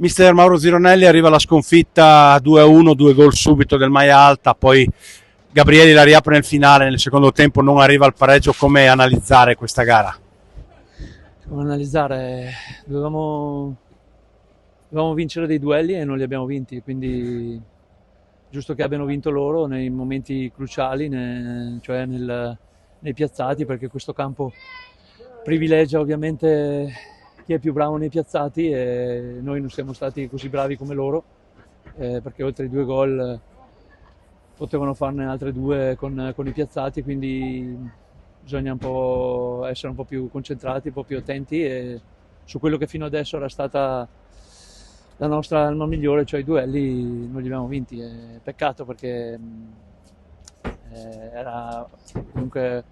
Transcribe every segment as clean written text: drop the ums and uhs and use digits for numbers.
Mister Mauro Zironelli, arriva la sconfitta 2-1, 2 gol subito del Maia Alta, poi Gabrieli la riapre nel finale, nel secondo tempo non arriva al pareggio. Come analizzare questa gara? Come analizzare? Dovevamo vincere dei duelli e non li abbiamo vinti, quindi giusto che abbiano vinto loro nei momenti cruciali, cioè nei piazzati, perché questo campo privilegia ovviamente chi è più bravo nei piazzati e noi non siamo stati così bravi come loro, perché oltre ai 2 gol potevano farne altre 2 con i piazzati, quindi bisogna un po' essere un po' più concentrati, un po' più attenti e su quello che fino adesso era stata la nostra arma migliore, cioè i duelli, non li abbiamo vinti. Peccato perché era comunque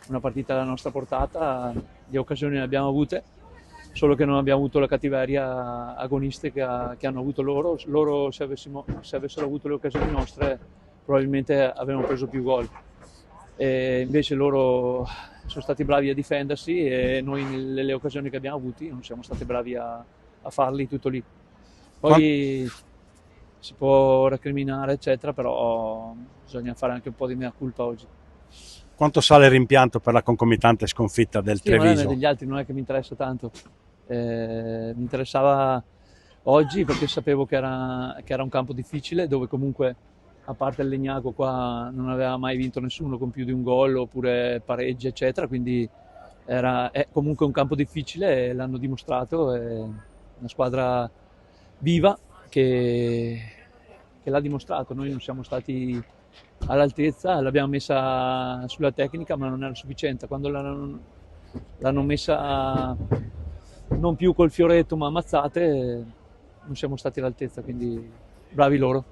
una partita alla nostra portata, le occasioni ne abbiamo avute, solo che non abbiamo avuto la cattiveria agonistica che hanno avuto loro. Loro se avessero avuto le occasioni nostre probabilmente avremmo preso più gol. E invece loro sono stati bravi a difendersi e noi nelle occasioni che abbiamo avuti non siamo stati bravi a farli, tutto lì. Poi si può recriminare eccetera, però bisogna fare anche un po' di mea culpa oggi. Quanto sale il rimpianto per la concomitante sconfitta del Sì, ma Treviso? degli altri non è che mi interessa tanto. Mi interessava oggi perché sapevo che era un campo difficile, dove comunque a parte il Legnago qua non aveva mai vinto nessuno con più di un gol oppure pareggi eccetera, quindi è comunque un campo difficile e l'hanno dimostrato, è una squadra viva che l'ha dimostrato. Noi non siamo stati all'altezza, l'abbiamo messa sulla tecnica ma non era sufficiente. Quando l'hanno messa non più col fioretto ma ammazzate, non siamo stati all'altezza, quindi bravi loro.